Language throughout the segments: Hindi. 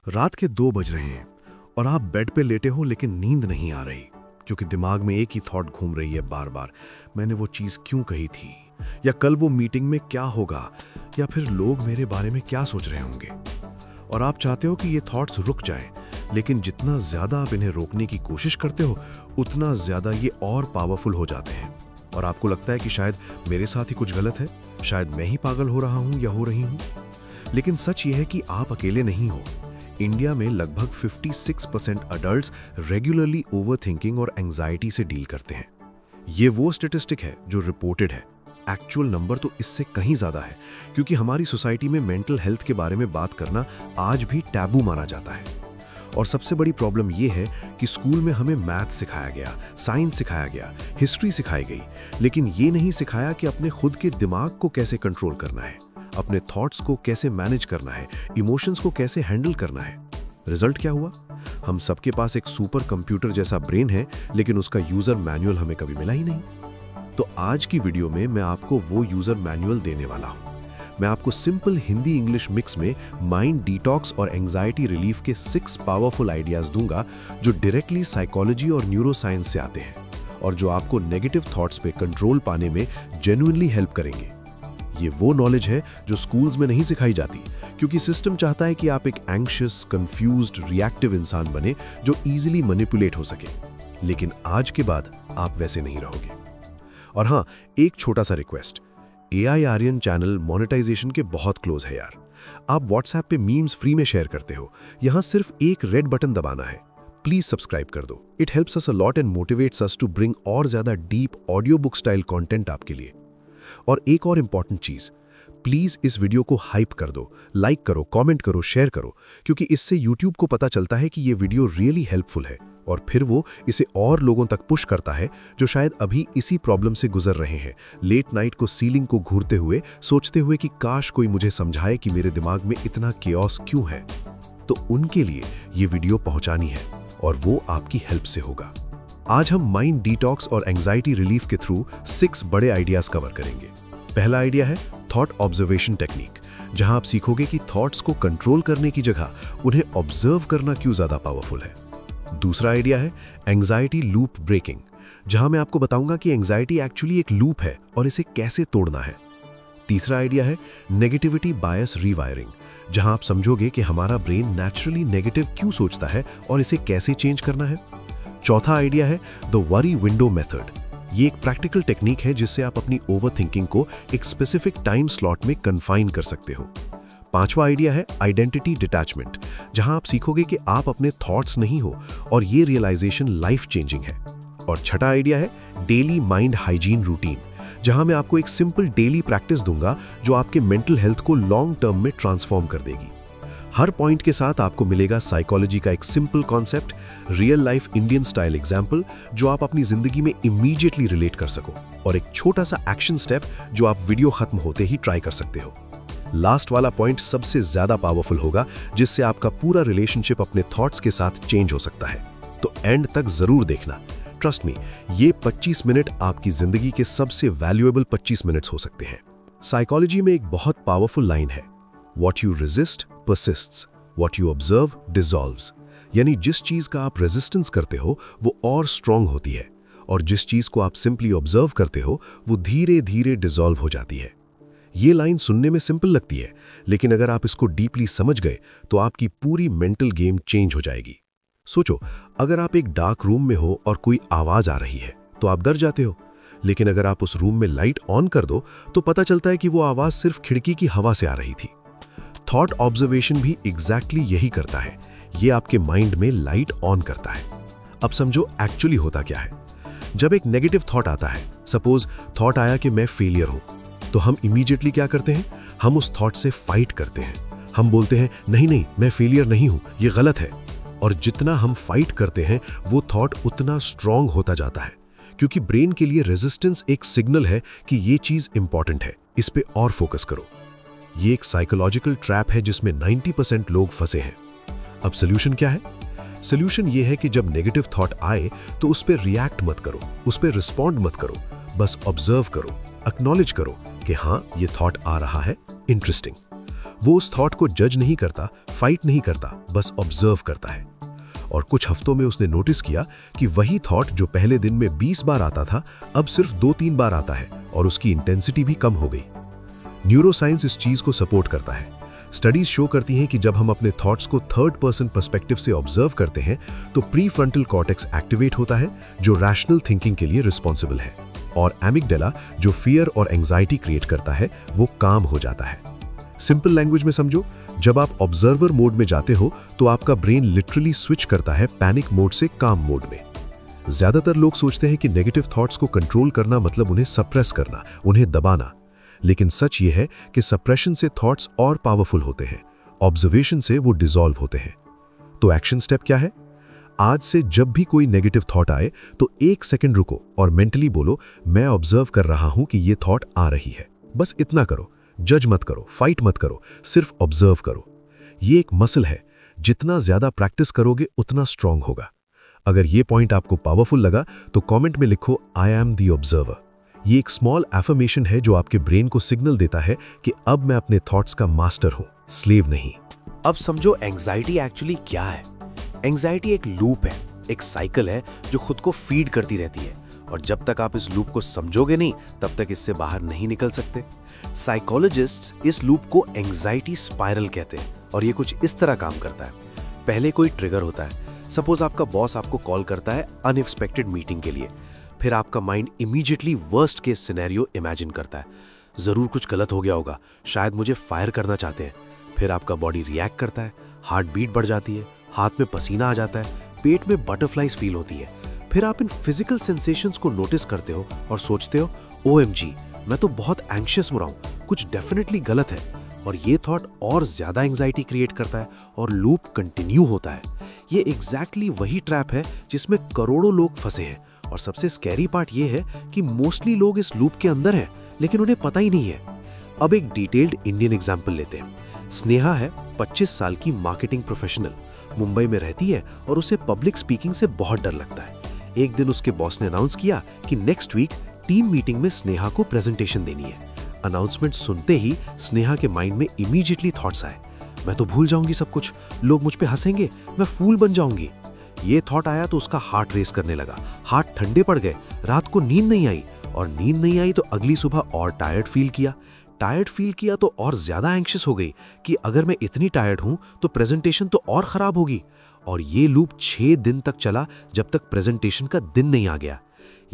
रात के 2 बज रहे हैं और आप बेड पे लेटे हो लेकिन नींद नहीं आ रही क्योंकि दिमाग में एक ही थॉट घूम रही है बार बार। मैंने वो चीज़ क्यों कही थी, या कल वो मीटिंग में क्या होगा, या फिर लोग मेरे बारे में क्या सोच रहे होंगे। और आप चाहते हो कि ये थॉट्स रुक जाएं, लेकिन जितना ज़्यादा आप इन्हें रोकने की कोशिश करते हो उतना ज़्यादा ये और पावरफुल हो जाते हैं। और आपको लगता है कि शायद मेरे साथ ही कुछ गलत है, शायद मैं ही पागल हो रहा हूँ या हो रही हूँ। लेकिन सच ये है कि आप अकेले नहीं हो। इंडिया में लगभग 56% अडल्ट्स रेगुलरली ओवरथिंकिंग और एंजाइटी से डील करते हैं। ये वो स्टैटिस्टिक है जो रिपोर्टेड है। एक्चुअल नंबर तो इससे कहीं ज़्यादा है, क्योंकि हमारी सोसाइटी में मेंटल हेल्थ के बारे में बात करना आज भी टैबू माना जाता है। और सबसे बड़ी प्रॉब्लम ये है कि स्कूल में हमें मैथ सिखाया गया, साइंस सिखाया गया, हिस्ट्री सिखाई गई, लेकिन ये नहीं सिखाया कि अपने खुद के दिमाग को कैसे कंट्रोल करना है, अपने थॉट्स को कैसे मैनेज करना है, इमोशंस को कैसे हैंडल करना है। रिजल्ट क्या हुआ? हम सबके पास एक सुपर कंप्यूटर जैसा ब्रेन है, लेकिन उसका यूजर मैनुअल हमें कभी मिला ही नहीं। तो आज की वीडियो में मैं आपको वो यूजर मैनुअल देने वाला हूं। मैं आपको सिंपल हिंदी इंग्लिश मिक्स में माइंड डिटॉक्स और एंजाइटी रिलीफ के 6 पावरफुल आइडियाज दूंगा, जो डायरेक्टली साइकोलॉजी और न्यूरोसाइंस से आते हैं और जो आपको नेगेटिव थॉट्स पे कंट्रोल पाने में जेन्युइनली हेल्प करेंगे। ये वो नॉलेज है जो स्कूल्स में नहीं सिखाई जाती, क्योंकि सिस्टम चाहता है कि आप एक एंग्शियस, कंफ्यूज्ड, रिएक्टिव इंसान बने जो इजीली मैनिपुलेट हो सके। लेकिन आज के बाद आप वैसे नहीं रहोगे। और हाँ, एक छोटा सा request, AI Aryan channel monetization के बहुत क्लोज है यार। आप व्हाट्सएप पे मीम्स फ्री में शेयर करते हो, यहाँ सिर्फ एक रेड बटन दबाना है। प्लीज सब्सक्राइब कर दो। It helps us a lot and motivates us to bring और ज्यादा deep audio book style content आपके लिए। और एक और इंपॉर्टेंट चीज, प्लीज इस वीडियो को हाइप कर दो, लाइक करो, कमेंट करो, शेयर करो, क्योंकि इससे YouTube को पता चलता है कि ये वीडियो रियली हेल्पफुल है और फिर वो इसे और लोगों तक पुश करता है जो शायद अभी इसी प्रॉब्लम से गुजर रहे हैं, लेट नाइट को सीलिंग को घूरते हुए, सोचते हुए कि काश कोई मुझे समझाए कि मेरे दिमाग में इतना केओस क्यों है। तो उनके लिए ये वीडियो पहुंचानी है और वो आपकी हेल्प से होगा। आज हम माइंड डिटॉक्स और एंजाइटी रिलीफ के थ्रू 6 बड़े आइडियाज कवर करेंगे। पहला आइडिया है थॉट ऑब्जर्वेशन टेक्निक, जहां आप सीखोगे कि थॉट्स को कंट्रोल करने की जगह उन्हें ऑब्जर्व करना क्यों ज्यादा पावरफुल है। दूसरा आइडिया है एंजाइटी लूप ब्रेकिंग, जहां मैं आपको बताऊंगा कि एंजाइटी एक्चुअली एक लूप है और इसे कैसे तोड़ना है। तीसरा आइडिया है नेगेटिविटी बायस रीवायरिंग, जहां आप समझोगे कि हमारा ब्रेन नेचुरली नेगेटिव क्यों सोचता है और इसे कैसे चेंज करना है। चौथा आइडिया है द वरी विंडो मेथड। ये एक प्रैक्टिकल टेक्निक है जिससे आप अपनी ओवरथिंकिंग को एक स्पेसिफिक टाइम स्लॉट में कन्फाइन कर सकते हो। पांचवा आइडिया है आइडेंटिटी डिटैचमेंट, जहां आप सीखोगे कि आप अपने थॉट्स नहीं हो और ये रियलाइजेशन लाइफ चेंजिंग है। और छठा आइडिया है डेली माइंड हाइजीन रूटीन, जहां मैं आपको एक सिंपल डेली प्रैक्टिस दूंगा जो आपके मेंटल हेल्थ को लॉन्ग टर्म में ट्रांसफॉर्म कर देगी। हर पॉइंट के साथ आपको मिलेगा साइकोलॉजी का एक simple concept, real life Indian style example जो आप अपनी जिंदगी में इमीडिएटली रिलेट कर सको, और एक छोटा सा एक्शन स्टेप जो आप वीडियो खत्म होते ही ट्राई कर सकते हो। लास्ट वाला पॉइंट सबसे ज्यादा पावरफुल होगा, जिससे आपका पूरा रिलेशनशिप अपने थॉट्स के साथ चेंज हो सकता है। तो एंड तक जरूर देखना। ट्रस्ट मी, ये 25 मिनट आपकी जिंदगी के सबसे वैल्यूएबल 25 मिनट्स हो सकते हैं। साइकोलॉजी में एक बहुत पावरफुल लाइन है, What you resist persists, what you observe dissolves। यानी जिस चीज का आप रेजिस्टेंस करते हो वो और स्ट्रांग होती है, और जिस चीज को आप सिंपली ऑब्जर्व करते हो वो धीरे धीरे डिसॉल्व हो जाती है। ये लाइन सुनने में सिंपल लगती है, लेकिन अगर आप इसको डीपली समझ गए तो आपकी पूरी मेंटल गेम चेंज हो जाएगी। सोचो, अगर आप एक डार्क रूम में हो और कोई आवाज आ रही है तो आप डर जाते हो, लेकिन अगर आप उस रूम में लाइट ऑन कर दो तो पता चलता है कि वो आवाज सिर्फ खिड़की की हवा से आ रही थी। थॉट ऑब्जर्वेशन भी एग्जैक्टली यही करता है, ये आपके माइंड में लाइट ऑन करता है। अब समझो एक्चुअली होता क्या है। जब एक नेगेटिव थॉट आता है, सपोज थॉट आया कि मैं फेलियर हूं, तो हम इमीडिएटली क्या करते हैं? हम उस थॉट से फाइट करते हैं। हम बोलते हैं नहीं नहीं, मैं फेलियर नहीं हूं, ये गलत है। और जितना हम फाइट करते हैं वो थॉट उतना स्ट्रांग होता जाता है, क्योंकि ब्रेन के लिए रेजिस्टेंस एक सिग्नल है कि ये चीज इंपॉर्टेंट है, इस पे और फोकस करो। ये एक साइकोलॉजिकल ट्रैप है जिसमें 90% लोग फंसे हैं। अब सोल्यूशन क्या है? सोल्यूशन ये है कि जब नेगेटिव थॉट आए तो उस पर रिएक्ट मत करो, उस पर रिस्पॉन्ड मत करो, बस ऑब्जर्व करो, एक्नॉलेज करो कि हाँ, ये थॉट आ रहा है, इंटरेस्टिंग। वो उस थॉट को जज नहीं करता, फाइट नहीं करता, बस ऑब्जर्व करता है। और कुछ हफ्तों में उसने नोटिस किया कि वही थॉट जो पहले दिन में 20 बार आता था, अब सिर्फ 2-3 बार आता है और उसकी इंटेंसिटी भी कम हो गई। न्यूरोसाइंस इस चीज को सपोर्ट करता है। स्टडीज शो करती हैं कि जब हम अपने थॉट्स को थर्ड पर्सन पर्सपेक्टिव से ऑब्जर्व करते हैं तो प्रीफ्रंटल कॉर्टेक्स एक्टिवेट होता है, जो रैशनल थिंकिंग के लिए रिस्पॉन्सिबल है, और एमिगडाला, जो फियर और एंजाइटी क्रिएट करता है, वो काम हो जाता है। सिंपल लैंग्वेज में समझो, जब आप ऑब्जर्वर मोड में जाते हो तो आपका ब्रेन लिटरली स्विच करता है पैनिक मोड से काम मोड में। ज्यादातर लोग सोचते हैं कि नेगेटिव थॉट्स को कंट्रोल करना मतलब उन्हें सप्रेस करना, उन्हें दबाना। लेकिन सच ये है कि सप्रेशन से थॉट्स और पावरफुल होते हैं, ऑब्जर्वेशन से वो डिसॉल्व होते हैं। तो एक्शन स्टेप क्या है? आज से जब भी कोई नेगेटिव थॉट आए तो 1 सेकंड रुको और मेंटली बोलो, मैं ऑब्जर्व कर रहा हूं कि ये थॉट आ रही है। बस इतना करो, जज मत करो, फाइट मत करो, सिर्फ ऑब्जर्व करो। ये एक मसल है, जितना ज्यादा प्रैक्टिस करोगे उतना स्ट्रांग होगा। अगर ये पॉइंट आपको पावरफुल लगा तो कमेंट में लिखो, आई एम द ऑब्जर्वर। ये एक स्मॉल एफर्मेशन है जो आपके ब्रेन को सिग्नल देता है कि अब मैं अपने थॉट्स का मास्टर हूं, स्लेव नहीं। अब समझो एंजाइटी एक्चुअली क्या है। एंजाइटी एक लूप है, एक साइकिल है जो खुद को फीड करती रहती है, और जब तक आप इस लूप को समझोगे नहीं तब तक इससे बाहर नहीं निकल सकते। साइकोलॉजिस्ट्स इस लूप को एंजाइटी स्पाइरल कहते हैं, और ये कुछ इस तरह काम करता है। पहले कोई ट्रिगर होता है, सपोज आपका बॉस आपको कॉल करता है अनएक्सपेक्टेड मीटिंग के लिए। फिर आपका mind immediately worst case scenario imagine करता है, जरूर कुछ गलत हो गया होगा, शायद मुझे फायर करना चाहते हैं। फिर आपका बॉडी रिएक्ट करता है, हार्ट बीट बढ़ जाती है, हाथ में पसीना आ जाता है, पेट में बटरफ्लाइज फील होती है। फिर आप इन फिजिकल सेंसेशंस को नोटिस करते हो और सोचते हो, OMG, मैं तो बहुत एंग्शियस हो रहा हूं, कुछ डेफिनेटली गलत है। और ये थॉट और ज्यादा एंजाइटी क्रिएट करता है और लूप कंटिन्यू होता है। ये एग्जैक्टली वही ट्रैप है जिसमें करोड़ों लोग फंसे हैं, और सबसे स्कैरी पार्ट ये है कि मोस्टली लोग इस लूप के अंदर हैं, लेकिन उन्हें पता ही नहीं है। अब एक डिटेल्ड इंडियन एग्जाम्पल लेते हैं। स्नेहा है 25 साल की मार्केटिंग प्रोफेशनल, मुंबई में रहती है और उसे पब्लिक स्पीकिंग से बहुत डर लगता है। एक दिन उसके बॉस ने अनाउंस किया कि नेक्स्ट वीक टीम मीटिंग में स्नेहा को प्रेजेंटेशन देनी है। अनाउंसमेंट सुनते ही स्नेहा के माइंड में इमीडिएटली थॉट्स आए, मैं तो भूल जाऊंगी सब कुछ, लोग मुझ पे हंसेंगे, मैं फूल बन जाऊंगी। ये थॉट आया तो उसका हार्ट रेस करने लगा, हाथ ठंडे पड़ गए, रात को नींद नहीं आई, और नींद नहीं आई तो अगली सुबह और टायर्ड फील किया तो और ज्यादा एंग्शियस हो गई कि अगर मैं इतनी टायर्ड हूं तो प्रेजेंटेशन तो और खराब होगी। और ये लूप 6 दिन तक चला, जब तक प्रेजेंटेशन का दिन नहीं आ गया।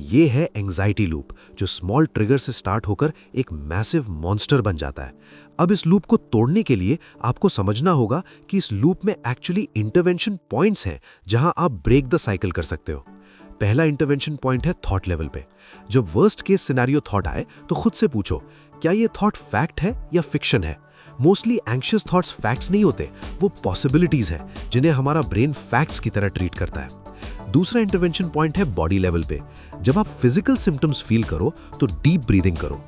ये है एंजाइटी लूप, जो स्मॉल ट्रिगर से स्टार्ट होकर एक मैसिव मॉन्स्टर बन जाता है। अब इस लूप को तोड़ने के लिए आपको समझना होगा कि इस लूप में एक्चुअली इंटरवेंशन पॉइंट्स हैं जहां आप ब्रेक द साइकिल कर सकते हो। पहला इंटरवेंशन पॉइंट है थॉट लेवल पे। जब वर्स्ट केस सिनेरियो थॉट आए तो खुद से पूछो, क्या ये थॉट फैक्ट है या फिक्शन है? मोस्टली एंग्शियस थॉट्स फैक्ट्स नहीं होते, वो पॉसिबिलिटीज हैं जिन्हें हमारा ब्रेन फैक्ट्स की तरह ट्रीट करता है। दूसरा इंटरवेंशन पॉइंट है बॉडी लेवल पे। जब आप फिजिकल सिम्टम्स फील करो तो डीप ब्रीदिंग करो।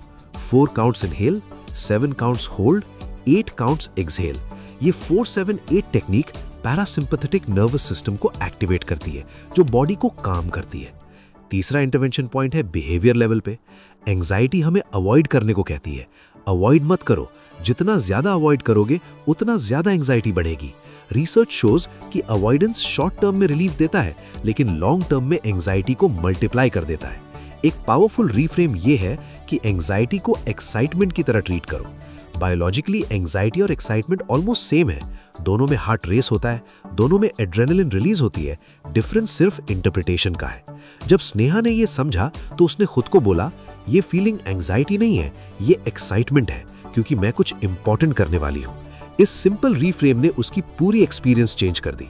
4 counts inhale, 7 counts hold, 8 counts exhale. ये 4-7-8 टेक्निक पैरासिम्पैथेटिक नर्वस सिस्टम को एक्टिवेट करती है, जो बॉडी को काम करती है। तीसरा इंटरवेंशन पॉइंट है बिहेवियर लेवल पे। एंजाइटी हमें अवॉइड करने को कहती है, अवॉइड मत करो, जितना ज्यादा अवॉइड करोगे उतना ज्यादा एंजाइटी बढ़ेगी। रिसर्च शोज कि अवॉइडेंस शॉर्ट टर्म में रिलीफ देता है, लेकिन लॉन्ग टर्म में एंजाइटी को मल्टीप्लाई कर देता है। एक पावरफुल रीफ्रेम ये है कि एंजाइटी को एक्साइटमेंट की तरह ट्रीट करो। बायोलॉजिकली एंजाइटी और एक्साइटमेंट ऑलमोस्ट सेम है, दोनों में हार्ट रेस होता है, दोनों में एड्रेनलिन रिलीज होती है, डिफरेंस सिर्फ इंटरप्रिटेशन का है। जब स्नेहा ने ये समझा तो उसने खुद को बोला, ये फीलिंग एंजाइटी नहीं है, ये एक्साइटमेंट है, क्योंकि मैं कुछ इंपॉर्टेंट करने वाली हूँ। इस सिंपल रीफ्रेम ने उसकी पूरी एक्सपीरियंस चेंज कर दी।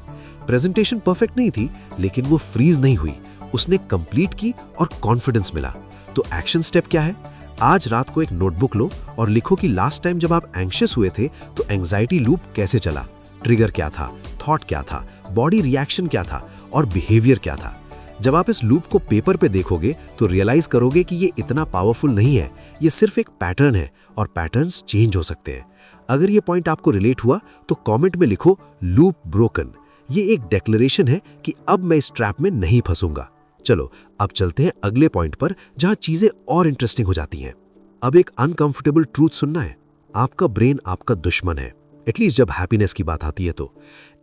प्रेजेंटेशन परफेक्ट नहीं थी, लेकिन वो फ्रीज नहीं हुई, उसने कंप्लीट की और कॉन्फिडेंस मिला। तो एक्शन स्टेप क्या है? आज रात को एक नोटबुक लो और लिखो कि लास्ट टाइम जब आप एंग्शियस हुए थे तो एंजाइटी लूप कैसे चला, ट्रिगर क्या था, थॉट क्या था, बॉडी रिएक्शन क्या था और बिहेवियर क्या था। जब आप इस लूप को पेपर पे देखोगे तो रियलाइज करोगे कि ये इतना पावरफुल नहीं है, ये सिर्फ एक पैटर्न है और पैटर्न्स चेंज हो सकते हैं। अगर ये पॉइंट आपको रिलेट हुआ तो कमेंट में लिखो लूप ब्रोकन। ये एक डिक्लेरेशन है कि अब मैं इस ट्रैप में नहीं फंसूंगा। चलो अब चलते हैं अगले पॉइंट पर, जहां चीजें और इंटरेस्टिंग हो जाती हैं। अब एक अनकंफर्टेबल ट्रूथ सुनना है। आपका ब्रेन आपका दुश्मन है, एटलीस्ट जब हैप्पीनेस की बात आती है तो।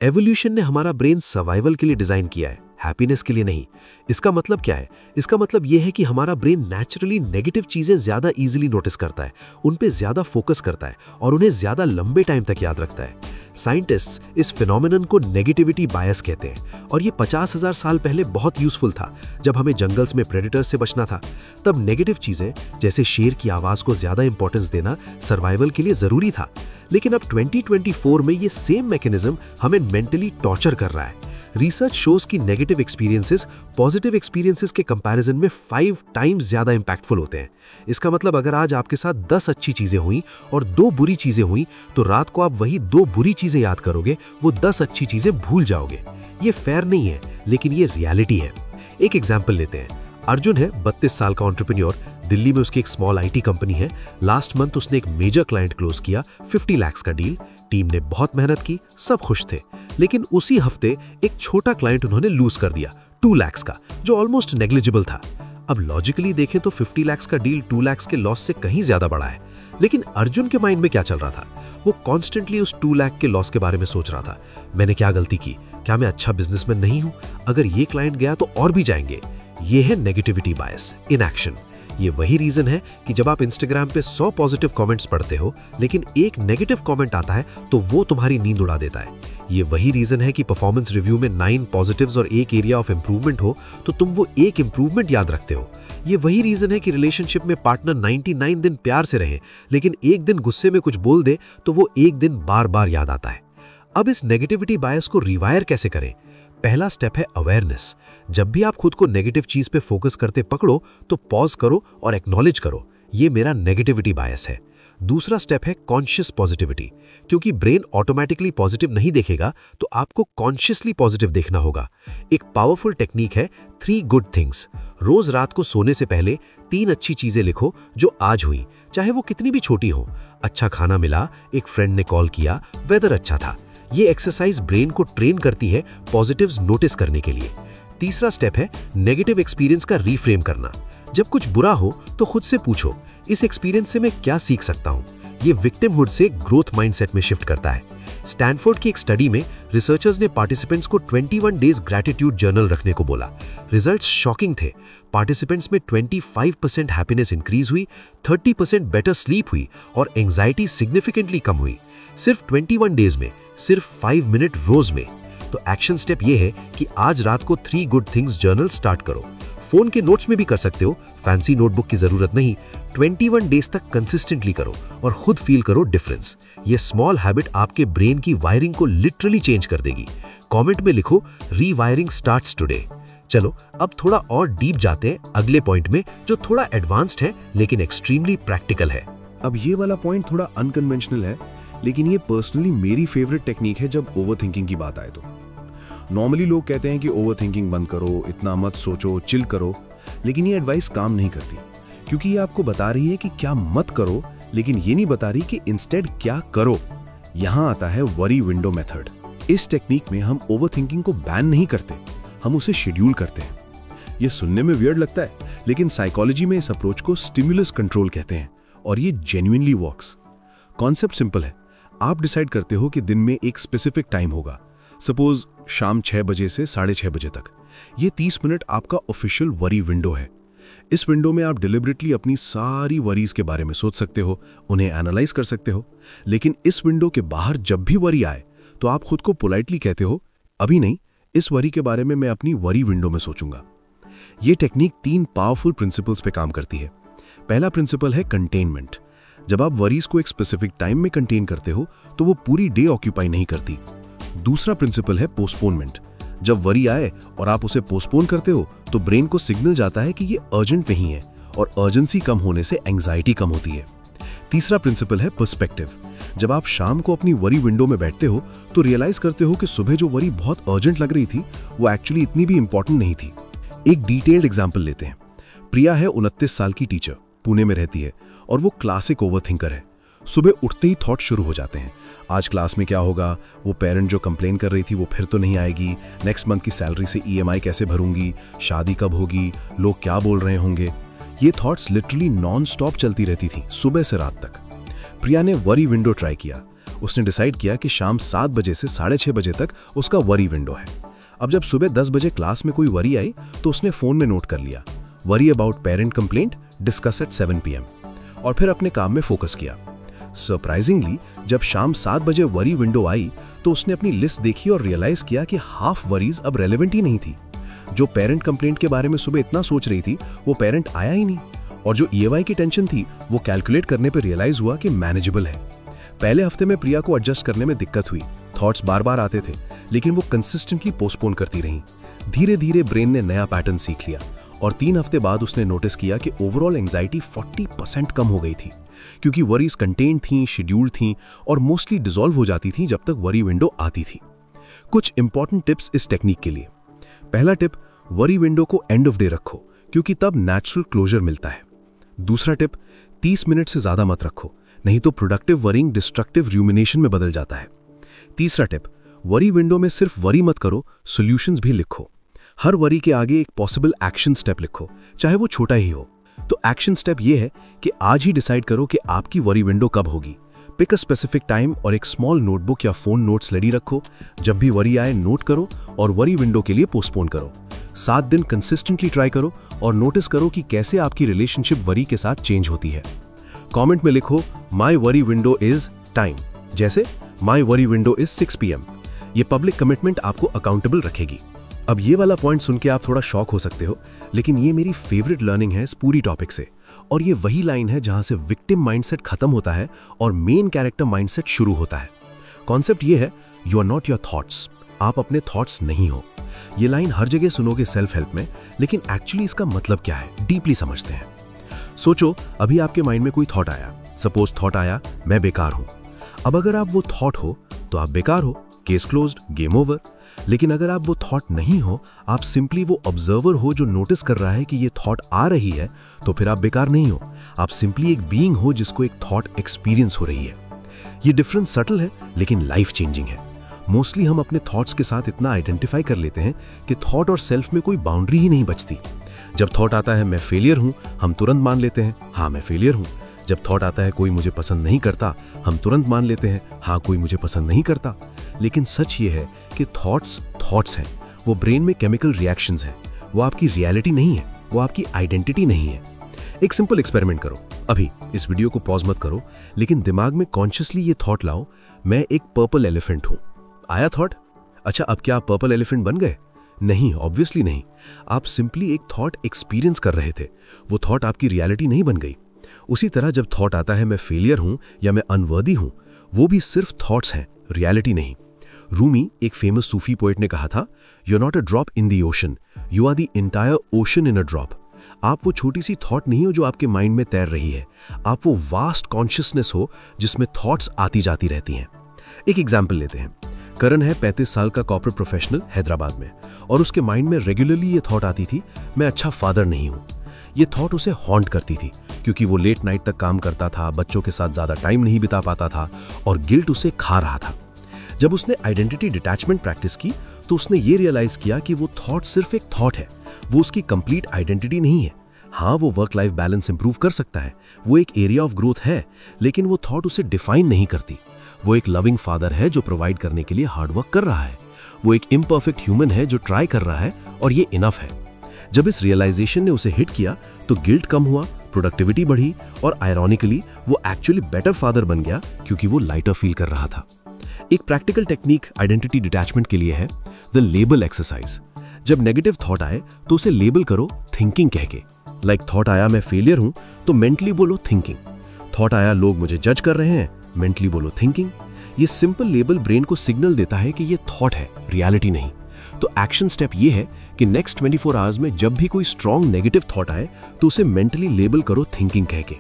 एवोल्यूशन ने हमारा ब्रेन सर्वाइवल के लिए डिजाइन किया है, हैप्पीनेस के लिए नहीं। इसका मतलब क्या है? इसका मतलब यह है कि हमारा ब्रेन नेचुरली नेगेटिव चीजें ज्यादा इजीली नोटिस करता है, उन पे ज्यादा फोकस करता है और उन्हें ज्यादा लंबे टाइम तक याद रखता है। साइंटिस्ट्स इस फिनोमेनन को नेगेटिविटी बायस कहते हैं और ये 50,000 साल पहले बहुत यूजफुल था। जब हमें जंगल्स में प्रेडेटर्स से बचना था, तब नेगेटिव चीजें जैसे शेर की आवाज को ज्यादा इंपॉर्टेंस देना सर्वाइवल के लिए जरूरी था। लेकिन अब 2024 में ये सेम मैकेनिज्म हमें मेंटली टॉर्चर कर रहा है। रिसर्च शोज कि नेगेटिव एक्सपीरियंसेस पॉजिटिव एक्सपीरियंसेस के कंपैरिजन में 5 टाइम्स ज्यादा इंपैक्टफुल होते हैं। इसका मतलब अगर आज आपके साथ 10 अच्छी चीजें हुई और 2 बुरी चीजें हुई, तो रात को आप वही 2 बुरी चीजें याद करोगे, वो 10 अच्छी चीजें भूल जाओगे। ये फेयर नहीं है, लेकिन ये रियलिटी है। एक एग्जाम्पल लेते हैं। अर्जुन है 32 साल का एंटरप्रेन्योर। दिल्ली में उसकी एक स्मॉल आईटी कंपनी है। लास्ट मंथ उसने एक मेजर क्लाइंट क्लोज किया, 50 लाख का डील। टीम ने बहुत मेहनत की, सब खुश थे। लेकिन उसी हफ्ते एक छोटा क्लाइंट उन्होंने लूज कर दिया, 2 लाख का, जो ऑलमोस्ट नेग्लिजिबल था। अब लॉजिकली देखें तो 50 लाख का डील 2 लाख के लॉस से कहीं ज्यादा बड़ा है। लेकिन अर्जुन के माइंड में क्या चल रहा था? वो कॉन्स्टेंटली उस 2 लाख के लॉस के बारे में सोच रहा था। मैंने क्या गलती की? क्या मैं अच्छा बिजनेसमैन नहीं हूं? अगर ये क्लाइंट गया तो और भी जाएंगे। ये है नेगेटिविटी बायस इन एक्शन। ये वही रीजन है कि जब आप इंस्टाग्राम पे 100 पॉजिटिव कमेंट्स पढ़ते हो, लेकिन एक नेगेटिव कमेंट आता है तो वो तुम्हारी नींद उड़ा देता है। ये वही रीजन है कि परफॉर्मेंस रिव्यू में 9 पॉजिटिव्स और एक एरिया ऑफ इंप्रूवमेंट हो तो तुम वो एक इंप्रूवमेंट याद रखते हो। ये वही रीजन है कि रिलेशनशिप में पार्टनर 99 दिन प्यार से रहे, लेकिन एक दिन गुस्से में कुछ बोल दे तो वो एक दिन बार बार याद आता है। अब इस नेगेटिविटी बायस को रिवायर कैसे करें? पहला स्टेप है अवेयरनेस। जब भी आप खुद को नेगेटिव चीज पे फोकस करते पकड़ो तो पॉज करो और एक्नॉलेज करो, ये मेरा नेगेटिविटी बायस है। दूसरा स्टेप है कॉन्शियस पॉजिटिविटी। क्योंकि ब्रेन ऑटोमेटिकली पॉजिटिव नहीं देखेगा, तो आपको कॉन्शियसली पॉजिटिव देखना होगा। एक पावरफुल टेक्निक है 3 गुड थिंग्स। रोज रात को सोने से पहले 3 अच्छी चीजें लिखो जो आज हुई, चाहे वो कितनी भी छोटी हो। अच्छा खाना मिला, एक फ्रेंड ने कॉल किया, वेदर अच्छा था। ये एक्सरसाइज ब्रेन को ट्रेन करती है पॉजिटिव्स नोटिस करने के लिए। तीसरा स्टेप है नेगेटिव एक्सपीरियंस का रीफ्रेम करना। जब कुछ बुरा हो तो खुद से पूछो, इस एक्सपीरियंस से मैं क्या सीख सकता हूं? ये विक्टिमहुड से ग्रोथ माइंडसेट में शिफ्ट करता है। स्टैनफोर्ड की एक स्टडी में रिसर्चर्स ने पार्टिसिपेंट्स को 21 डेज ग्रैटिट्यूड जर्नल रखने को बोला। रिजल्ट्स शॉकिंग थे। पार्टिसिपेंट्स में 25% हैप्पीनेस इंक्रीज हुई, 30% बेटर स्लीप हुई और एंजाइटी सिग्निफिकेंटली कम हुई। सिर्फ 21 डेज में, सिर्फ 5 मिनट रोज में। तो एक्शन स्टेप ये है कि आज रात को 3 गुड थिंग्स जर्नल स्टार्ट करो। फोन के नोट्स में भी कर सकते हो, फैंसी नोटबुक की जरूरत नहीं। 21 डेज तक कंसिस्टेंटली करो और खुद फील करो डिफरेंस। ये स्मॉल हैबिट आपके ब्रेन की वायरिंग को लिटरली चेंज कर देगी। कमेंट में लिखो, रीवायरिंग स्टार्ट्स टुडे। चलो अब थोड़ा और डीप जाते हैं अगले पॉइंट में, जो थोड़ा एडवांस्ड है लेकिन एक्सट्रीमली प्रैक्टिकल है। अब ये वाला पॉइंट थोड़ा अनकन्वेंशनल है, लेकिन ये पर्सनली मेरी फेवरेट टेक्निक है जब ओवरथिंकिंग की बात आए तो। नॉर्मली लोग कहते हैं कि ओवरथिंकिंग बंद करो, इतना मत सोचो, चिल करो, लेकिन ये एडवाइस काम नहीं करती, क्योंकि ये आपको बता रही है कि क्या मत करो, लेकिन ये नहीं बता रही कि इंस्टेड क्या करो। यहां आता है वरी विंडो मेथड। इस टेक्निक में हम ओवरथिंकिंग को बैन नहीं करते, हम उसे शेड्यूल करते हैं। ये सुनने में वियर्ड लगता है, लेकिन साइकोलॉजी में इस अप्रोच को स्टिमुलस कंट्रोल कहते हैं और ये जेन्युइनली वर्क्स। कॉन्सेप्ट सिंपल है। आप डिसाइड करते हो कि दिन में एक स्पेसिफिक टाइम होगा, सपोज शाम 6 बजे से 6:30 बजे तक। ये 30 मिनट आपका ऑफिशियल वरी विंडो है। इस विंडो में आप डिलिबरेटली अपनी सारी वरीज के बारे में सोच सकते हो, उन्हें एनालाइज कर सकते हो। लेकिन इस विंडो के बाहर जब भी वरी आए तो आप खुद को पोलाइटली कहते हो, अभी नहीं, इस वरी के बारे में मैं अपनी वरी विंडो में सोचूंगा। ये टेक्निक 3 पावरफुल प्रिंसिपल्स पे काम करती है। पहला प्रिंसिपल है कंटेनमेंट। जब आप वरीज को एक स्पेसिफिक टाइम में कंटेन करते हो तो वो पूरी डे ऑक्यूपाई नहीं करती। दूसरा प्रिंसिपल है पोस्टपोनमेंट। जब वरी आए और आप उसे पोस्टपोन करते हो तो ब्रेन को सिग्नल जाता है कि ये अर्जेंट नहीं है, और अर्जेंसी कम होने से एंजाइटी कम होती है। तीसरा प्रिंसिपल है पर्सपेक्टिव। जब आप शाम को अपनी वरी विंडो में बैठते हो तो रियलाइज करते हो कि सुबह जो वरी बहुत अर्जेंट लग रही थी वो एक्चुअली इतनी भी इंपॉर्टेंट नहीं थी। एक डिटेल्ड एग्जाम्पल लेते हैं। प्रिया है 29 साल की टीचर, पुणे में रहती है और वो क्लासिक ओवरथिंकर है। सुबह उठते ही थॉट शुरू हो जाते हैं, आज क्लास में क्या होगा, वो पेरेंट जो कंप्लेन कर रही थी वो फिर तो नहीं आएगी, नेक्स्ट मंथ की सैलरी से EMI कैसे भरूंगी, शादी कब होगी, लोग क्या बोल रहे होंगे। ये थॉट्स लिटरली नॉन स्टॉप चलती रहती थी सुबह से रात तक। प्रिया ने वरी विंडो ट्राई किया। उसने डिसाइड किया कि शाम 7 बजे से 6:30 बजे तक उसका वरी विंडो है। अब जब सुबह 10 बजे क्लास में कोई वरी आई तो उसने फोन में नोट कर लिया, worry about parent complaint, discuss at 7 PM, और फिर अपने काम में फोकस किया। सरप्राइजिंगली जब शाम 7 बजे वरी विंडो आई तो उसने अपनी लिस्ट देखी और रियलाइज किया कि हाफ वरीज अब रेलेवेंट ही नहीं थी। जो पेरेंट कंप्लेंट के बारे में सुबह इतना सोच रही थी वो पेरेंट आया ही नहीं, और जो EMI की टेंशन थी वो कैलकुलेट करने पर रियलाइज हुआ कि मैनेजेबल है। पहले हफ्ते में प्रिया को एडजस्ट करने में दिक्कत हुई, थॉट्स बार बार आते थे, लेकिन वो कंसिस्टेंटली पोस्टपोन करती रहीं। धीरे धीरे ब्रेन ने नया पैटर्न सीख लिया और 3 हफ्ते बाद उसने नोटिस किया कि ओवरऑल एंजाइटी 40% कम हो गई थी, क्योंकि वरीज कंटेन्ड थीं, शेड्यूल्ड थीं और मोस्टली डिसॉल्व हो जाती थीं जब तक वरी विंडो आती थी। कुछ इंपॉर्टेंट टिप्स इस टेक्निक के लिए। पहला टिप, वरी विंडो को एंड ऑफ डे रखो, क्योंकि तब नेचुरल क्लोजर मिलता है। दूसरा टिप, 30 मिनट से ज्यादा मत रखो, नहीं तो प्रोडक्टिव वरिंग डिस्ट्रक्टिव रूमिनेशन में बदल जाता है। तीसरा टिप, वरी विंडो में सिर्फ वरी मत करो, सॉल्यूशंस भी लिखो। हर वरी के आगे एक पॉसिबल एक्शन स्टेप लिखो, चाहे वो छोटा ही हो। तो एक्शन स्टेप ये है कि आज ही डिसाइड करो कि आपकी वरी विंडो कब होगी। पिक अ स्पेसिफिक टाइम और एक स्मॉल नोटबुक या फोन नोट्स रेडी रखो। जब भी वरी आए नोट करो और वरी विंडो के लिए पोस्टपोन करो। 7 दिन कंसिस्टेंटली ट्राई करो और नोटिस करो कि कैसे आपकी रिलेशनशिप वरी के साथ चेंज होती है। कमेंट में लिखो my worry window is time, जैसे my worry window is 6 PM। ये पब्लिक कमिटमेंट आपको अकाउंटेबल रखेगी। अब ये वाला पॉइंट सुन के आप थोड़ा शॉक हो सकते हो, लेकिन ये मेरी फेवरेट लर्निंग है इस पूरी टॉपिक से। और ये वही लाइन है जहां से विक्टिम माइंडसेट खत्म होता है और मेन कैरेक्टर माइंडसेट शुरू होता है। कॉन्सेप्ट ये है, you are not your thoughts, आप अपने थॉट्स नहीं हो। ये लाइन हर जगह सुनोगे सेल्फ हेल्प में, लेकिन एक्चुअली इसका मतलब क्या है, डीपली समझते हैं। सोचो, अभी आपके माइंड में कोई थॉट आया। सपोज थॉट आया, मैं बेकार हूं। अब अगर आप वो थॉट हो तो आप बेकार हो, केस क्लोज्ड, गेम ओवर। लेकिन अगर आप वो थॉट नहीं हो, आप सिंपली वो ऑब्जर्वर हो जो नोटिस कर रहा है कि ये थॉट आ रही है, तो फिर आप बेकार नहीं हो, आप सिंपली एक बीइंग हो जिसको एक थॉट एक्सपीरियंस हो रही है। ये डिफरेंस सटल है लेकिन लाइफ चेंजिंग है। मोस्टली हम अपने थॉट्स के साथ इतना आइडेंटिफाई कर लेते हैं कि थॉट और सेल्फ में कोई बाउंड्री ही नहीं बचती। जब थॉट आता है मैं फेलियर हूं, हम तुरंत मान लेते हैं हाँ मैं फेलियर हूं। जब थॉट आता है कोई मुझे पसंद नहीं करता, हम तुरंत मान लेते हैं हाँ कोई मुझे पसंद नहीं करता। लेकिन सच ये है कि थॉट्स हैं, वो ब्रेन में केमिकल रिएक्शंस हैं, वो आपकी रियलिटी नहीं है, वो आपकी आइडेंटिटी नहीं है। एक सिंपल एक्सपेरिमेंट करो, अभी इस वीडियो को पॉज मत करो, लेकिन दिमाग में कॉन्शियसली ये थॉट लाओ, मैं एक पर्पल एलिफेंट हूं। आया थॉट? अच्छा, अब क्या आप पर्पल एलिफेंट बन गए? नहीं, ऑब्वियसली नहीं। आप सिंपली एक थॉट एक्सपीरियंस कर रहे थे, वो थॉट आपकी रियलिटी नहीं बन गई। उसी तरह जब थॉट आता है मैं फेलियर हूं या मैं अनवर्दी हूं, वो भी सिर्फ थॉट्स हैं, रियलिटी नहीं। रूमी, एक फेमस सूफी पोएट, ने कहा था, you are not a drop in the ocean, you are the entire ocean in a drop. आप वो छोटी सी थॉट नहीं हो जो आपके माइंड में तैर रही है, आप वो वास्ट कॉन्शियसनेस हो जिसमें थॉट्स आती जाती रहती हैं। एक एग्जाम्पल लेते हैं। करण है 35 साल का कॉर्पोरेट प्रोफेशनल हैदराबाद में, और उसके माइंड में रेगुलरली ये थॉट आती थी, मैं अच्छा फादर नहीं हूं। ये थॉट उसे हॉन्ट करती थी क्योंकि वो लेट नाइट तक काम करता था, बच्चों के साथ ज्यादा टाइम नहीं बिता पाता था और गिल्ट उसे खा रहा था। जब उसने आइडेंटिटी डिटैचमेंट प्रैक्टिस की तो उसने ये रियलाइज किया कि वो थॉट सिर्फ एक थॉट है, वो उसकी कंप्लीट आइडेंटिटी नहीं है। हाँ, वो वर्क लाइफ बैलेंस इंप्रूव कर सकता है, वो एक एरिया ऑफ ग्रोथ है, लेकिन वो थॉट उसे डिफाइन नहीं करती। वो एक लविंग फादर है जो प्रोवाइड करने के लिए हार्डवर्क कर रहा है, वो एक इम्परफेक्ट ह्यूमन है जो ट्राई कर रहा है, और ये इनफ है। जब इस रियलाइजेशन ने उसे हिट किया तो गिल्ट कम हुआ, प्रोडक्टिविटी बढ़ी, और आयरॉनिकली वो एक्चुअली बेटर फादर बन गया क्योंकि वो लाइटर फील कर रहा था। एक प्रैक्टिकल टेक्निक आइडेंटिटी डिटैचमेंट के लिए है द लेबल एक्सरसाइज। जब नेगेटिव थॉट आए तो उसे लेबल करो थिंकिंग कह के। लाइक थॉट आया मैं फेलियर हूं तो मेंटली बोलो थिंकिंग। थॉट आया लोग मुझे जज कर रहे हैं, मेंटली बोलो थिंकिंग। ये सिंपल लेबल ब्रेन को सिग्नल देता है कि ये थॉट है, रियलिटी नहीं। तो एक्शन स्टेप ये है कि नेक्स्ट 24 आवर्स में जब भी कोई स्ट्रॉन्ग नेगेटिव थॉट आए तो उसे मेंटली लेबल करो थिंकिंग कह के।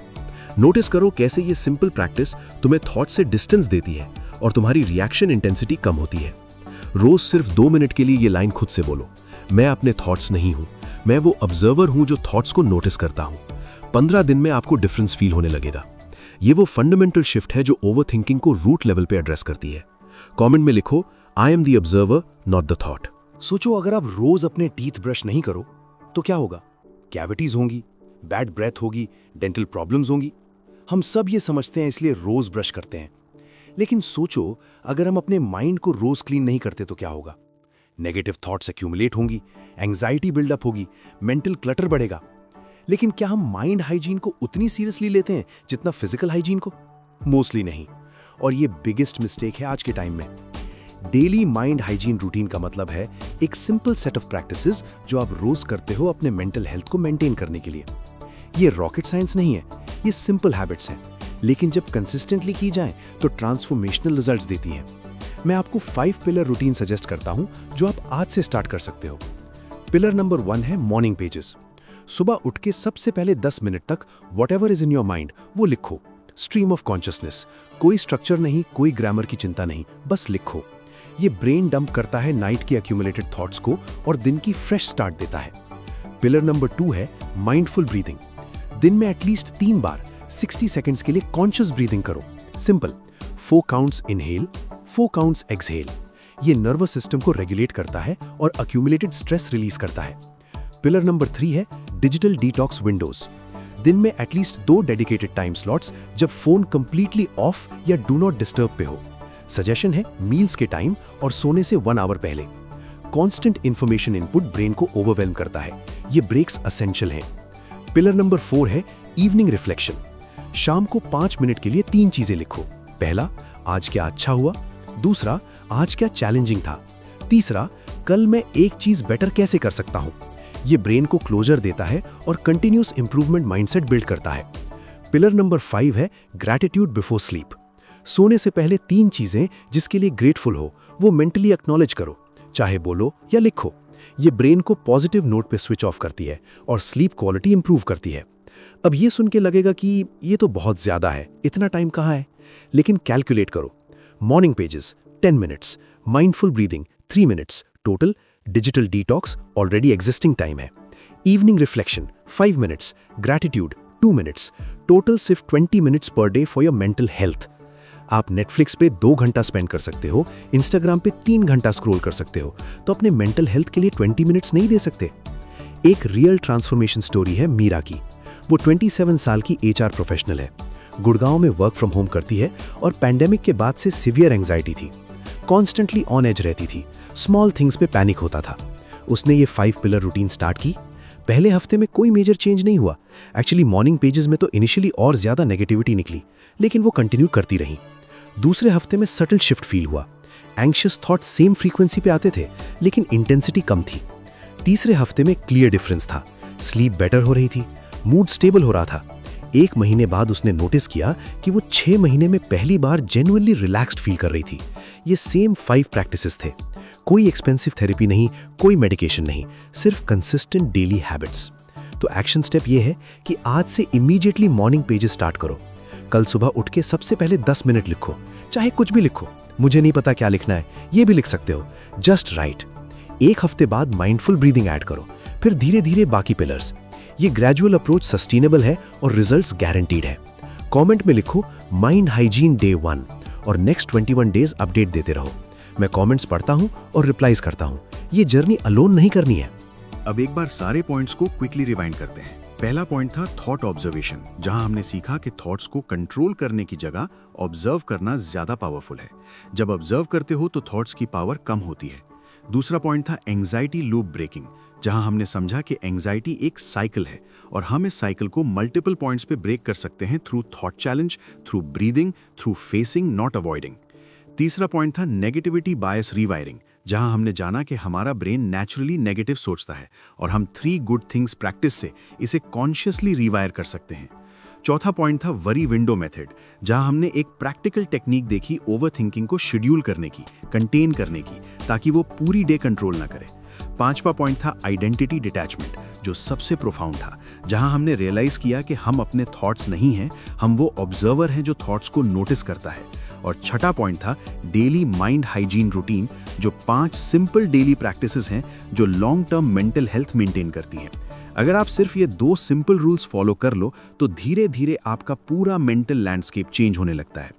नोटिस करो कैसे ये सिंपल प्रैक्टिस तुम्हें थॉट से डिस्टेंस देती है और तुम्हारी रिएक्शन इंटेंसिटी कम होती है। रोज सिर्फ 2 मिनट के लिए ये लाइन खुद से बोलो, मैं अपने थॉट्स नहीं हूं, मैं वो ऑब्जर्वर हूं जो थॉट्स को नोटिस करता हूं। 15 दिन में आपको डिफरेंस फील होने लगेगा। ये वो फंडामेंटल शिफ्ट है जो ओवरथिंकिंग को रूट लेवल पे एड्रेस करती है। कमेंट में लिखो I am the observer not the thought. सोचो, अगर आप रोज अपने टीथ ब्रश नहीं करो तो क्या होगा? कैविटीज होंगी, बैड ब्रेथ होगी, डेंटल प्रॉब्लम्स होंगी। हम सब ये समझते हैं इसलिए रोज ब्रश करते हैं। लेकिन सोचो, अगर हम अपने माइंड को रोज क्लीन नहीं करते तो क्या होगा? नेगेटिव थॉट्स एक्यूमुलेट होंगी, एंग्जाइटी बिल्डअप होगी, मेंटल क्लटर बढ़ेगा। लेकिन क्या हम माइंड हाइजीन को उतनी सीरियसली लेते हैं जितना फिजिकल हाइजीन को? मोस्टली नहीं। और ये बिगेस्ट मिस्टेक है आज के टाइम में। डेली माइंड हाइजीन रूटीन का मतलब है एक सिंपल सेट ऑफ प्रैक्टिसेस जो आप रोज करते हो अपने मेंटल हेल्थ को मेंटेन करने के लिए। ये रॉकेट साइंस नहीं है, ये सिंपल हैबिट्स हैं, लेकिन जब कंसिस्टेंटली की जाए तो ट्रांसफॉर्मेशनल रिजल्ट्स देती हैं। मैं आपको 5 पिलर रूटीन सजेस्ट करता हूं जो आप आज से स्टार्ट कर सकते हो। पिलर नंबर 1 है मॉर्निंग पेजेस। सुबह उठ के सबसे पहले 10 मिनट तक whatever is in your mind वो लिखो। स्ट्रीम ऑफ कॉन्शियसनेस, कोई स्ट्रक्चर नहीं, कोई ग्रामर की चिंता नहीं, बस लिखो। ये ब्रेन डंप करता है नाइट की एक्यूमुलेटेड थॉट्स को और दिन की फ्रेश स्टार्ट देता है। पिलर नंबर 2 है माइंडफुल ब्रीदिंग। दिन में एटलीस्ट 3 बार 60 सेकंड्स के लिए कॉन्शियस ब्रीदिंग करो। Simple, 4 counts inhale, 4 counts exhale. ये नर्वस सिस्टम को रेगुलेट करता है और एक्यूमुलेटेड स्ट्रेस रिलीज करता है। पिलर नंबर 3 है डिजिटल डिटॉक्स विंडोज। दिन में एटलीस्ट 2 डेडिकेटेड टाइम स्लॉट्स जब फोन कंप्लीटली ऑफ या डू नॉट डिस्टर्ब पे हो। सजेशन है मील्स के टाइम और सोने से 1 आवर पहले। कांस्टेंट इंफॉर्मेशन इनपुट ब्रेन को ओवरवेल्म करता है, ये ब्रेक्स असेंशियल हैं। पिलर नंबर 4 है इवनिंग रिफ्लेक्शन। शाम को 5 मिनट के लिए 3 चीजें लिखो। पहला, आज क्या अच्छा हुआ। दूसरा, आज क्या चैलेंजिंग था। तीसरा, कल मैं एक चीज बेटर कैसे कर सकता हूं। ये ब्रेन को क्लोजर देता है और कंटिन्यूस इंप्रूवमेंट माइंडसेट बिल्ड करता है। पिलर नंबर 5 है ग्रैटिट्यूड बिफोर स्लीप। सोने से पहले 3 चीजें जिसके लिए ग्रेटफुल हो वो मेंटली एक्नॉलेज करो, चाहे बोलो या लिखो। ये ब्रेन को पॉजिटिव नोट पे स्विच ऑफ करती है और स्लीप क्वालिटी इंप्रूव करती है। अब ये सुन के लगेगा कि ये तो बहुत ज्यादा है, इतना टाइम कहाँ है? लेकिन कैलकुलेट करो। Morning pages 10 minutes, mindful breathing 3 minutes, total digital detox already existing time है। Evening reflection 5 minutes, gratitude 2 minutes, total सिर्फ 20 मिनट्स पर day for your mental health. आप नेटफ्लिक्स पे 2 घंटा स्पेंड कर सकते हो, इंस्टाग्राम पे 3 घंटा स्क्रॉल कर सकते हो, तो अपने मेंटल हेल्थ के लिए 20 मिनट्स नहीं दे सकते? एक रियल ट्रांसफॉर्मेशन स्टोरी है मीरा की। वो 27 साल की HR प्रोफेशनल है, गुड़गांव में वर्क फ्रॉम होम करती है और पैंडेमिक के बाद से सिवियर एंग्जाइटी थी। कॉन्स्टेंटली ऑन एज रहती थी, स्मॉल थिंग्स पे पैनिक होता था। उसने ये 5 पिलर रूटीन स्टार्ट की। पहले हफ्ते में कोई मेजर चेंज नहीं हुआ। एक्चुअली मॉर्निंग पेजेस में तो इनिशियली और ज्यादा नेगेटिविटी निकली, लेकिन वो कंटिन्यू करती रही। दूसरे हफ्ते में सटल शिफ्ट फील हुआ। एंग्शियस थॉट सेम फ्रीक्वेंसी पे आते थे, लेकिन इंटेंसिटी कम थी। तीसरे हफ्ते में क्लियर डिफरेंस था, स्लीप बेटर हो रही थी, मूड स्टेबल हो रहा था। 1 महीने बाद उसने नोटिस किया कि वो 6 महीने में पहली बार जेन्युइनली रिलैक्स्ड फील कर रही थी। ये सेम 5 प्रैक्टिसेस थे, कोई एक्सपेंसिव थेरेपी नहीं, कोई मेडिकेशन नहीं, सिर्फ कंसिस्टेंट डेली हैबिट्स। तो एक्शन स्टेप ये है कि आज से इमीडिएटली मॉर्निंग पेजेस स्टार्ट करो। कल सुबह उठ के सबसे पहले 10 मिनट लिखो, चाहे कुछ भी लिखो। मुझे नहीं पता क्या लिखना है, ये भी लिख सकते हो, जस्ट राइट। 1 हफ्ते बाद माइंडफुल ब्रीदिंग ऐड करो, फिर धीरे धीरे बाकी पिलर्स। ये ग्रेजुअल अप्रोच सस्टेनेबल है और रिजल्ट्स गारंटीड है। कमेंट में लिखो माइंड हाइजीन डे 1 और नेक्स्ट 21 डेज अपडेट देते रहो। मैं कमेंट्स पढ़ता हूं और रिप्लाईज करता हूं। ये जर्नी अलोन नहीं करनी है। अब एक बार सारे पॉइंट्स को क्विकली रिवाइंड करते हैं। पहला पॉइंट था थॉट ऑब्जर्वेशन, जहां हमने सीखा कि थॉट्स को कंट्रोल करने की जगह ऑब्जर्व करना ज्यादा पावरफुल है। जब ऑब्जर्व करते हो तो थॉट्स की पावर कम होती है। दूसरा पॉइंट था एंग्जाइटी लूप ब्रेकिंग, जहां हमने समझा कि एंग्जाइटी एक साइकिल है और हम इस साइकिल को मल्टीपल पॉइंट्स पे ब्रेक कर सकते हैं through thought challenge, through breathing, through facing not avoiding. तीसरा पॉइंट था नेगेटिविटी बायस रीवायरिंग, जहां हमने जाना कि हमारा ब्रेन नेचुरली नेगेटिव सोचता है और हम 3 गुड थिंग्स प्रैक्टिस से इसे कॉन्शियसली रीवायर कर सकते हैं। चौथा पॉइंट था वरी विंडो मेथड, जहां हमने एक प्रैक्टिकल टेक्निक देखी ओवरथिंकिंग को शेड्यूल करने की, कंटेन करने की, ताकि वो पूरी डे कंट्रोल ना करे। 5वां पॉइंट था आइडेंटिटी डिटैचमेंट, जो सबसे प्रोफाउंड था, जहां हमने रियलाइज किया कि हम अपने थॉट्स नहीं हैं, हम वो ऑब्जर्वर हैं जो थॉट्स को नोटिस करता है। और छठा पॉइंट था डेली माइंड हाइजीन रूटीन, जो 5 सिंपल डेली प्रैक्टिसेस हैं जो long term mental health maintain करती हैं। अगर आप सिर्फ ये 2 सिंपल रूल्स फॉलो कर लो तो धीरे धीरे आपका पूरा मेंटल लैंडस्केप चेंज होने लगता है।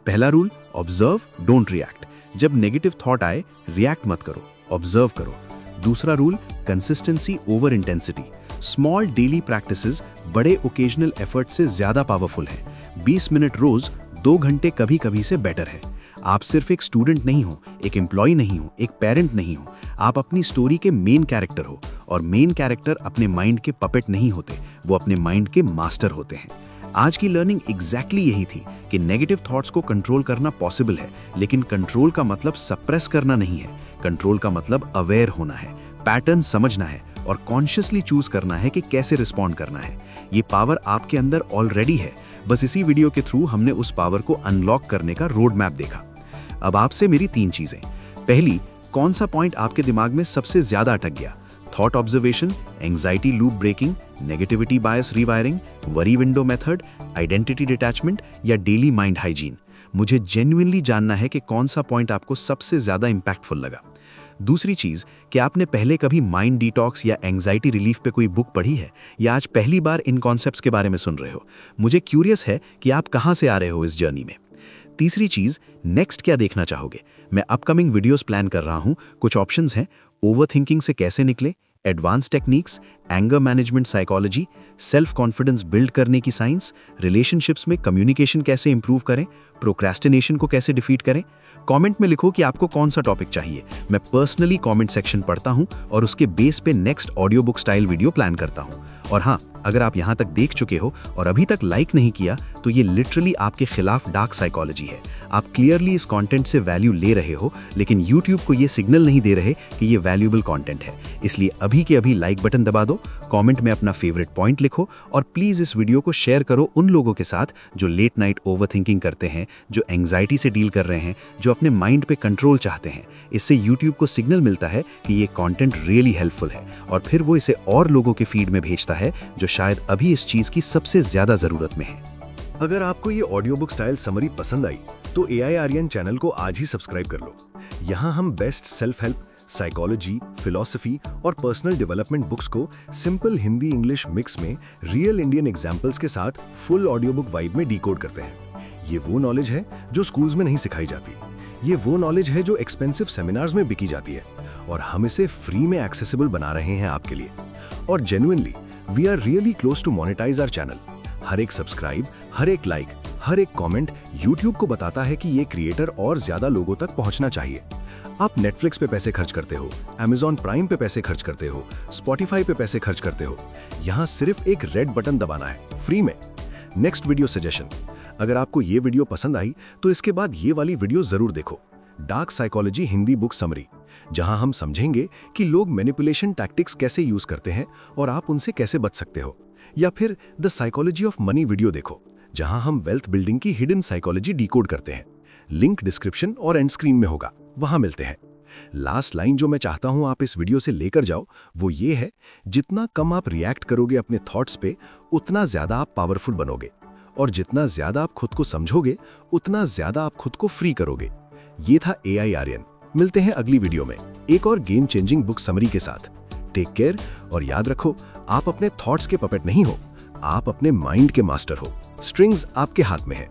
पहला रूल, ऑब्जर्व डोंट रिएक्ट। जब नेगेटिव थॉट आए, रिएक्ट मत करो, ऑब्जर्व करो। दूसरा rule, consistency over intensity. Small daily practices बड़े ओकेजनल एफर्ट से ज्यादा पावरफुल है। 20 मिनट रोज 2 घंटे कभी कभी से बेटर है। आप सिर्फ एक स्टूडेंट नहीं हो, एक एम्प्लॉय नहीं हो, एक पेरेंट नहीं हो, आप अपनी स्टोरी के मेन कैरेक्टर हो। और मेन कैरेक्टर अपने माइंड के पपेट नहीं होते, वो अपने माइंड के मास्टर होते हैं। आज की लर्निंग एग्जैक्टली यही थी कि नेगेटिव थॉट्स को कंट्रोल करना पॉसिबल है, लेकिन कंट्रोल का मतलब सप्रेस करना नहीं है। कंट्रोल का मतलब अवेयर होना है, पैटर्न समझना है और कॉन्शियसली चूज करना है कि कैसे रिस्पॉन्ड करना है। ये पावर आपके अंदर ऑलरेडी है, बस इसी वीडियो के थ्रू हमने उस पावर को अनलॉक करने का रोड मैप देखा। अब आपसे मेरी 3 चीजें। पहली, कौन सा पॉइंट आपके दिमाग में सबसे ज्यादा अटक गया? Thought observation, anxiety loop breaking, negativity bias rewiring, worry window method, identity detachment या डेली माइंड हाइजीन? मुझे जेन्युइनली जानना है कि कौन सा पॉइंट आपको सबसे ज्यादा इंपैक्टफुल लगा। दूसरी चीज, कि आपने पहले कभी माइंड डिटॉक्स या एंजाइटी रिलीफ पे कोई बुक पढ़ी है या आज पहली बार इन कॉन्सेप्ट्स के बारे में सुन रहे हो? मुझे क्यूरियस है कि आप कहां से आ रहे हो इस जर्नी में। तीसरी चीज, नेक्स्ट क्या देखना चाहोगे? मैं अपकमिंग वीडियोस प्लान कर रहा हूं। कुछ ऑप्शंस हैं: ओवरथिंकिंग से कैसे निकले, advance techniques, anger management psychology, self confidence build करने की साइंस, रिलेशनशिप्स में कम्युनिकेशन कैसे इंप्रूव करें, प्रोक्रेस्टिनेशन को कैसे डिफीट करें। कमेंट में लिखो कि आपको कौन सा टॉपिक चाहिए। मैं पर्सनली कमेंट सेक्शन पढ़ता हूं और उसके बेस पे next audio book style video plan करता हूं। और हाँ, अगर आप यहां तक देख चुके हो और अभी तक लाइक नहीं किया तो ये लिटरली आपके खिलाफ डार्क साइकोलॉजी है। आप क्लियरली इस कंटेंट से वैल्यू ले रहे हो, लेकिन यूट्यूब को ये सिग्नल नहीं दे रहे कि ये वैल्यूएबल कंटेंट है। इसलिए अभी के अभी लाइक बटन दबा दो, कमेंट में अपना फेवरेट पॉइंट लिखो और प्लीज इस वीडियो को शेयर करो उन लोगों के साथ जो लेट नाइट ओवरथिंकिंग करते हैं, जो एंजाइटी से डील कर रहे हैं, जो अपने माइंड पे कंट्रोल चाहते हैं। इससे यूट्यूब को सिग्नल मिलता है कि ये कंटेंट रियली हेल्पफुल है और फिर वो इसे और लोगों के फीड में भेजता है जो शायद अभी इस चीज की सबसे ज्यादा जरूरत में है। अगर आपको ये ऑडियो बुक स्टाइल समरी पसंद आई तो AI आर्यन चैनल को आज ही सब्सक्राइब कर लो। यहाँ हम best self help, psychology, philosophy और पर्सनल डेवलपमेंट बुक्स को सिंपल हिंदी इंग्लिश मिक्स में रियल इंडियन एग्जाम्पल्स के साथ फुल ऑडियो बुक वाइब में डिकोड करते हैं। ये वो नॉलेज है जो स्कूल्स में नहीं सिखाई जाती। ये वो नॉलेज है जो एक्सपेंसिव सेमिनार्स में बिकी जाती है और हम इसे फ्री में एक्सेसिबल बना रहे हैं आपके लिए। और genuinely we are really close to monetize our channel. हर एक सब्सक्राइब, हर एक लाइक, हर एक कमेंट यूट्यूब को बताता है कि ये क्रिएटर और ज्यादा लोगों तक पहुंचना चाहिए। आप नेटफ्लिक्स पे पैसे खर्च करते हो, Amazon प्राइम पे पैसे खर्च करते हो, Spotify पे पैसे खर्च करते हो। यहाँ सिर्फ एक रेड बटन दबाना है फ्री में। नेक्स्ट वीडियो सजेशन, अगर आपको ये वीडियो पसंद आई तो इसके बाद ये वाली वीडियो जरूर देखो, dark psychology Hindi book summary, जहां हम समझेंगे कि लोग मैनिपुलेशन टैक्टिक्स कैसे यूज करते हैं और आप उनसे कैसे बच सकते हो। या फिर the psychology of money video देखो, जहां हम वेल्थ बिल्डिंग की हिडन साइकोलॉजी डिकोड करते हैं। लिंक डिस्क्रिप्शन और एंड स्क्रीन में होगा, वहां मिलते हैं। लास्ट लाइन जो मैं चाहता हूं आप इस वीडियो से लेकर जाओ वो ये है, जितना कम आप रिएक्ट करोगे अपने थॉट्स पे, उतना ज्यादा आप पावरफुल बनोगे और जितना ज्यादा आप खुद को समझोगे उतना ज्यादा आप खुद को फ्री करोगे। ये था AI आर्यन। मिलते हैं अगली वीडियो में एक और गेम चेंजिंग बुक समरी के साथ। टेक केयर और याद रखो, आप अपने थॉट्स के पपेट नहीं हो, आप अपने माइंड के मास्टर हो। स्ट्रिंग्स आपके हाथ में है।